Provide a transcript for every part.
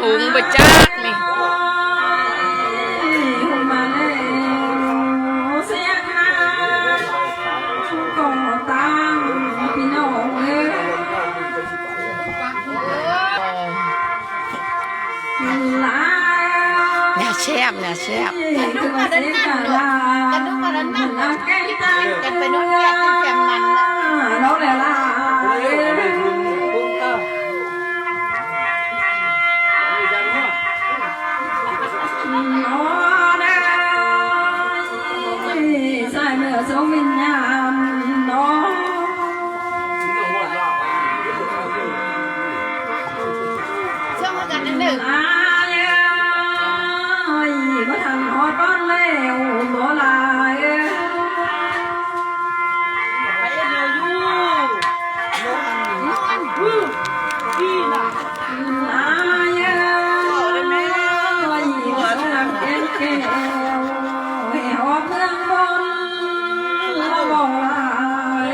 ถุงบะจักนี่เนี่ยแซ่บเนี่ยแซ่บกันดูมาดันนั่นเนาะกันดูมาดันนั่นกันไปนู่นแก่ที่แซมมันน้องแล้วล่ะใส่เมื่อสวิญญาณน้องช่วงกันนิดหนึ่งมาทำหอต้อนเลี้ยวบัวลายไปเร็วอยู่พี่น่ะลายเลยแม่หัวหลังแก่แก่ให้หอบเมืองบนละบัวลาย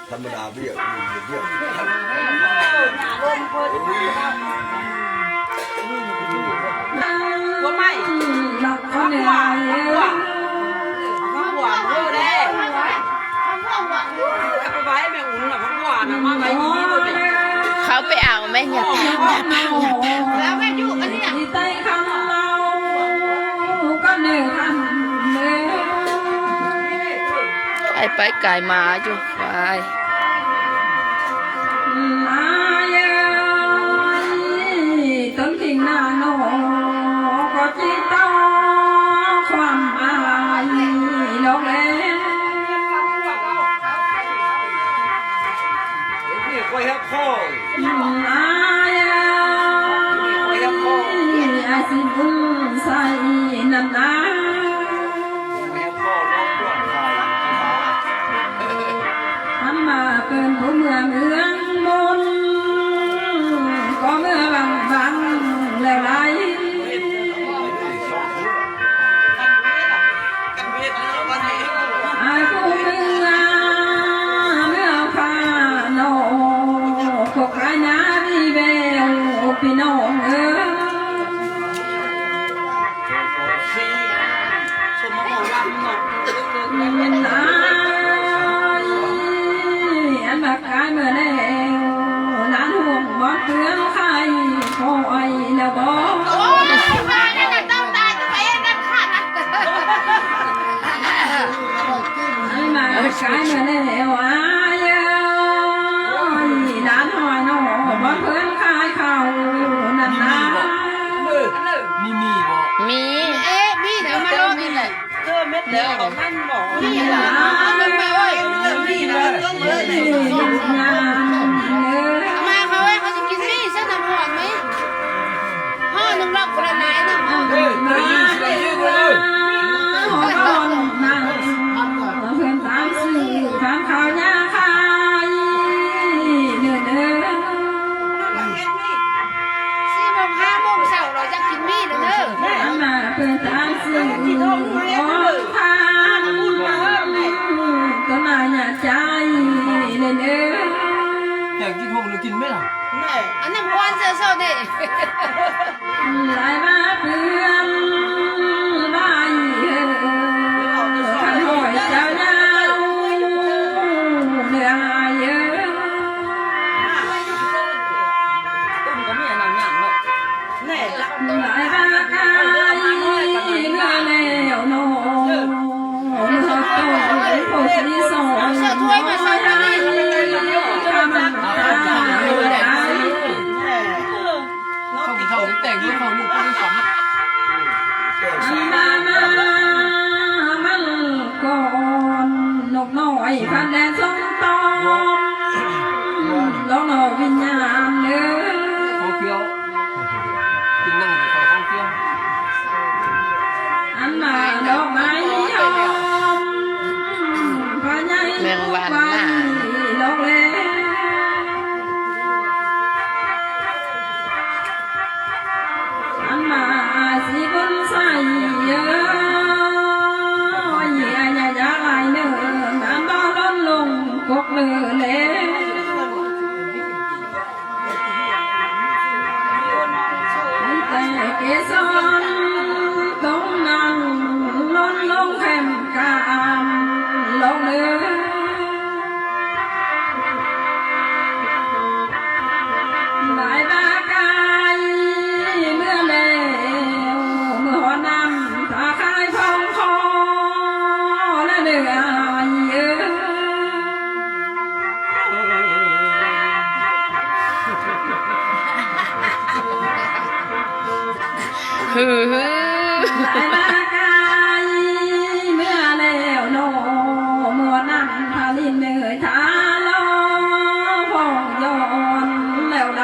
ธรรมดาเบี้ยเบี้ยว่าไม่หลับเขาเหนื่อยข้าวหวานเยอะได้ไปไว้แม่อุ่นหลับข้าวหวานมาไว้ที่นี่เลยเขาไปเอาแม่อย่าแล้วแม่อยู่กันเนี่ยใจคำเราก็เหนื่อยคำเหนื่อยไปไก่มาอยู่ไปต้นกิ่งหน้าโนก็จิตต้องความอายลงเลยนี่คอยฮักพ่ออายอาสิบุญใส่น้ำตาทำมาเป็นผู้เมืองเมืองบนก็เมื่อบังแล้วไรไอ้ผู้เมืองเมื่อพาโนพวกไรนาวีเบลพี่น้องอันบักกายเมื่อแล้วล้านห่วงบอดเพื่อนใครคอยแล้วบอกโอ้ยมาเนี่ยต้องตายจะไปนั่นค่ะไอ้มาบักกายเมื่อแล้วล้านหอยน้อบอดเพื่อนใครเขานั่นนะมีมีเดี๋ยวมาโลดนี่แหละเม็ดเดียวของนั่นบอกมีหลานมันไปเว้ยมีนะต้องเลยมาเขาไว้เขาจะกินมีเส้นน้ำหอมไหมห่อหนึ่งรอบกระนายนะห่อหนึ่งรอบนั่งเพื่อนตามสื่อทำข่าวย่าขายเดือด4 โมง 5 โมงเช้าเราจะกินมีเด้อมาเพื่อนตามสื่อทานก็มาหยาใจเลยอยากกินพวกหนูกินไหมล่ะอันนั้นวันเช้าเด็กหลายมาเพื่อนบ้านขันหอยเจ้าเน่าเหนื่อยเยอะต้มก็มีอะไรอย่างเนาะหลายมาไกลเมื่อแล้วโน่เมื่อโตโผล่ที่สองเสือถ้วยมาใส่ได้เขาแต่งด้วยเขาลูกก็ไม่ฝันมันก่อนนกน้อยพันแดนส่งตอมแล้วนกวิญญาณเนื้อเขาเคี้ยวกินนั่งคอยเขาเคี้ยวอันมาดอกไม้หอมพระใหญ่แมงวันน่ะดอกเล็กอันมาสิบุญใส่เยอะอย่าไหลเนื้อน้ำบ่อล้นลงกกเลือเล็ก หลายมากายเมื่อแล้วโนมัวนั่งทาลินเหนื่อยทาลอพองย้อนแล้วไหล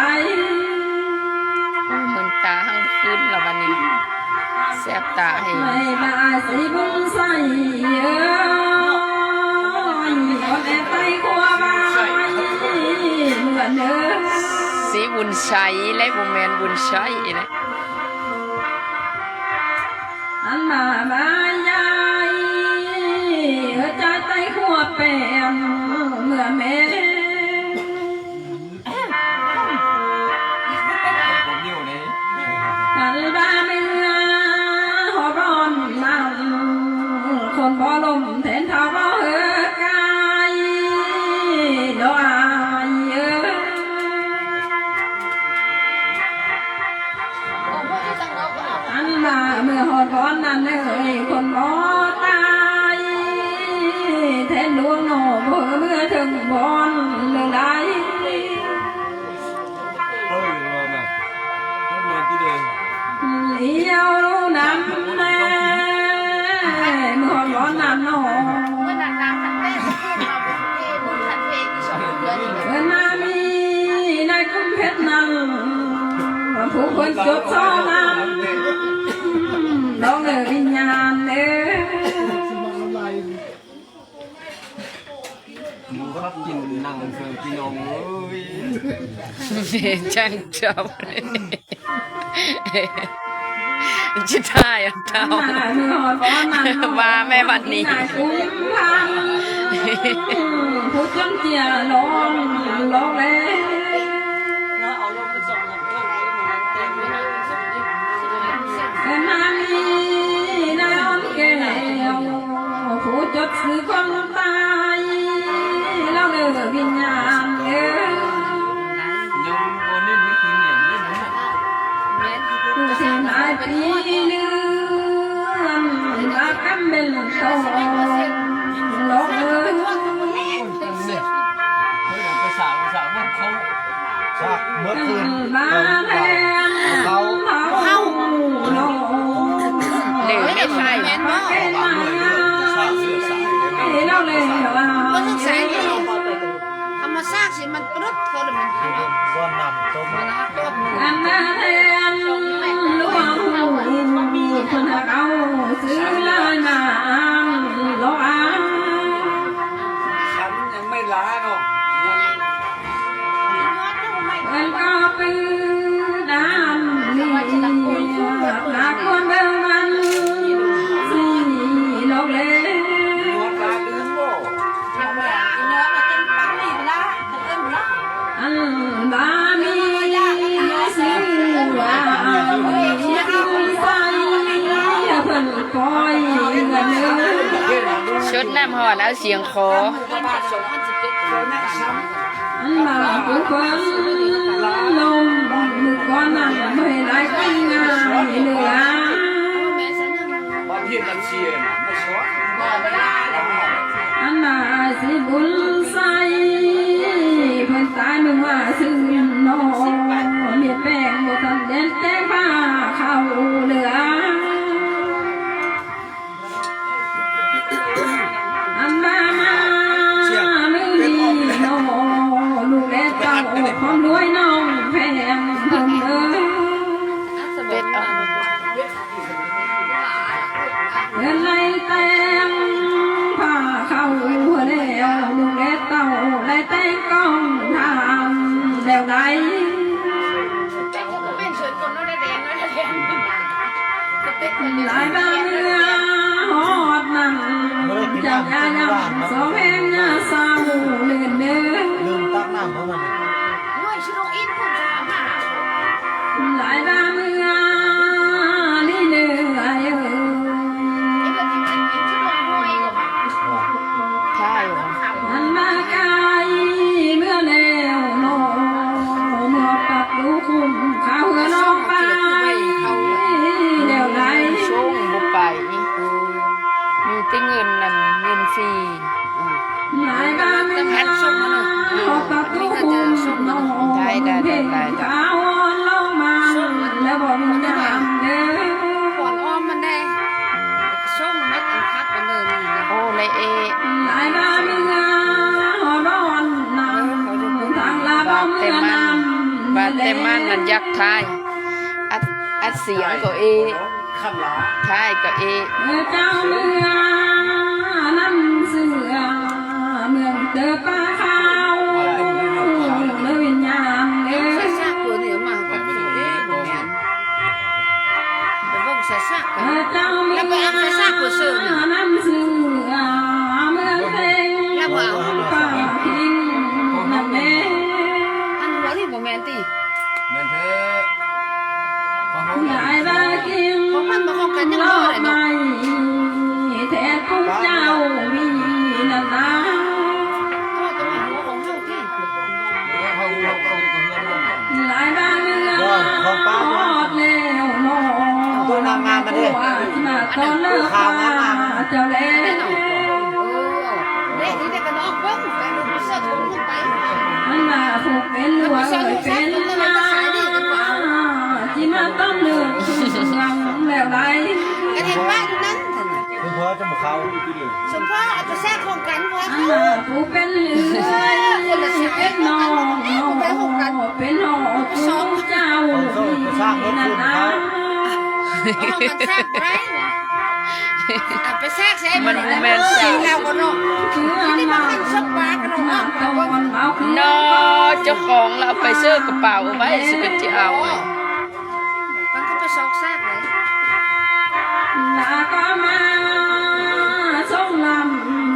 มึนตาทั้งคืนแล้ววันนี้แสบตาให้ ไม่มาสิบุญใส่เยอะคนแอบไปกลัวมาเหมือนเดิม สีบุญชัยและบุแมนบุญชัยนะ อันมาบายายใจไตขัวแปมเมื่อแม่กันบ้าเมื่อหอบร้อนมันคนบ่ลมแทนเท้าบ่เหือกายดอกอายอันมาเมื่อหอดร้อนนั้นเลยคนบ่ตายแทนดวงหนอบ่เมื่อถึงบอนเรื่องใดเลี้ยวน้ำแน่เมื่อหอดร้อนนั้นหนอเมื่อนามีในคุ้มเพชรนั้นผู้คนจดซ้อมันน้องวิญญาณครับกินนั่งเสือพี่น้องเอ้ย ช่างเจ้าจิตได้อ่ะเจ้ามาแม่วันนี้ ผู้จนเจียลองลองเลยนามีนายอ่อนแก้วผู้จดสื่อความตายเราเลือวิญญาณยังโบนี่ไม่คืนอย่างนี้นะ ผู้เสียหายปีเลื่อนรักกันเป็นโตลงเฮ้ยภาษามันเขาซากเมื่อคืน มาแทนเขาโล เดี๋ยวไม่ใช่ มาแก่มาเราเลยว่า มันต้องใส่ที่ทำมาซากสิมันกรึบเท่าเลยมัน ก้อนนำต้ม อันมาแทนลวงคนเราซื้อลายมาลออา ฉันยังไม่ล้าเนาะ มันก็เป็นด้านนี้หากคนเดิมมันสิโลกเล่ นวดลาลืมบ่ อันบามีสิว่าใส่เพิ่นคอยเงินเนื้อ ชุดน้ำหอดแล้วเสียงคอ อันมาผู้คนลมมือก่อนนั้นไม่ได้ไปงานเหลือ บ้านที่นันเชียร์ไม่สวย อันมาสิบุญใส่เพิ่นตายมึงว่าซื้อนอเมียแป้งบ่ทันเด่นแต่ผ้าเข้าเหลืออันมามือดีนอลูกและเต้าความรวยน้องแพงเพิ่นเป็ดเอา เงินไหลแตงผ้าเข้าแล้วลูกและเต้าไหลแตงกองทำแล้วไหนหลายบ้านเรือหอดนั่งจากยายังสองแห่งยาเศร้าเลื่อนเนื้อ ลืมตักน้ำเพราะมัน หลายบ้านเรือนี่เนื้อเอ้ย ใช่เหรอ มันมาไกลเมื่อแล้วโนเมื่อปักดูคุ้มข้าวเหือน้องไปแล้วไหน ช่วงบุไปมีแต่เงินนั่นเงินฟรี หลายบ้านเรือขอปักดูคุ้มน้องเพ่งข้าวลงมาแล้วบอกมีน้ำเด้อ เลยเอ หลายบ้านเมืองหอร้อนนำทางลาบ้านเมืองนำ บาเตมันนั่นยักษ์ทายอัดเสียงก็เอ คำหลา ทายก็เอ เจ้าเมืองนำเสือเมืองเจอป้าข้าวเลยยามเอ้ ใส่ซากตัวนี่มากับตัวเองบ่แม่นไปเบิ่งใส่ซากกัน เจ้าเมืองนำเสือเมืองเพลงป้าทิ้งนั่นเอง อันหัวนี่บ่แม่นติ แม่นเท่ของเขา ยายได้กินรอดไปแทนกุ้งเจ้ามีน้ำตา พ่อต้องมีหัวของเฮาที่ เขาเพื่อน หลายบ้านเมืองทอดแล้วนอตัวนำงานมาดิมาตอนเลิกข่าวเจ้าเล่ เด็กนี่เด็กกันออกเบิ่งไปดูเสื้อถุงลงไป มันมาผูกเป็นหัวเลยเป็นมาที่มาต้องเลือกหลังแล้วไร กันเห็นบ้านนั้น คุณพ่อจะมาเข้า สมพ่อเอาไปแทรกโครงการหัว อัน เขา มาผูกเป็นเลือเป็นน้องเป็นหอจูเจ้านั่นนะ เอามันแทรกไรเอาไปแทรกใส่มันแล้วก็เนาะ นี่มาขึ้นสปากันเนาะตอนเอาขึ้น นอเจ้าของเราเอาไปเสื้อกระเป๋าไว้สิเป็นจะเอา มันก็ไปซอกแทรกเลย ลาก็มาส่งล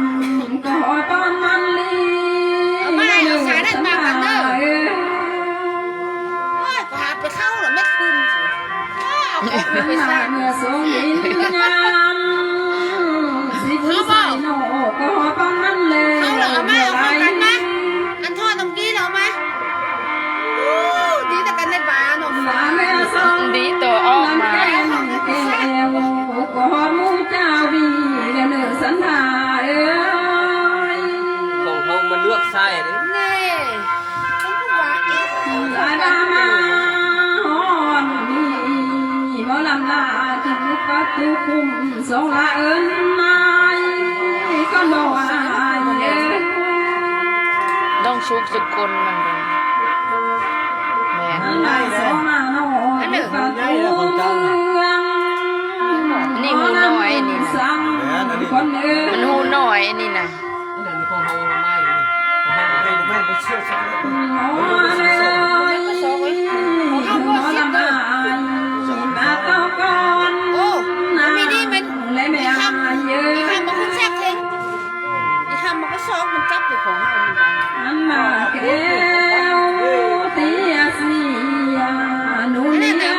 ำก็ตอนมันลี ว่าก็หาไปเข้าหรอไม่คืนสิเอาไปแทรก เมื่อส่งดินงามสิบุษายโนก็ตอนมันเลย เอาเหรอไม่เอากันนะอันทอดตรงกี้เหรอไหมดีแต่กันในบ้านเนาะ ลาแม่ส่ง ดีตัวออกมา แก้วก็มูเจ้าบีเนื้อสันดาเอ้ย ของเขามันเลือกไส้เลย นี่ต้องพูดว่า ลายบ้ามาหอนนี่บ่ลำลาจุกก็ตุคุมสองลาเอิญนายก็รออายเอ้ย ต้องชุกสกุลมันเลยแม่น นายสองมาหอนก็ตุ นี่หูน้อยนี่นะ ซ้ำคนเอ้ย มันหูน้อยนี่นะ นั่นของเขาไม่ของเขาไม่ไปเชื่อสักเลย หอนเอ้ยหอนลำลายมาเต้าก่อนนะและแม่อายเอ้ อี ย คำมันก็แทรกเองอีคำมันก็ซอกมันจับอยู่ของเราเหมือนกัน อันมาเกลตียสียาหนูนี่นะ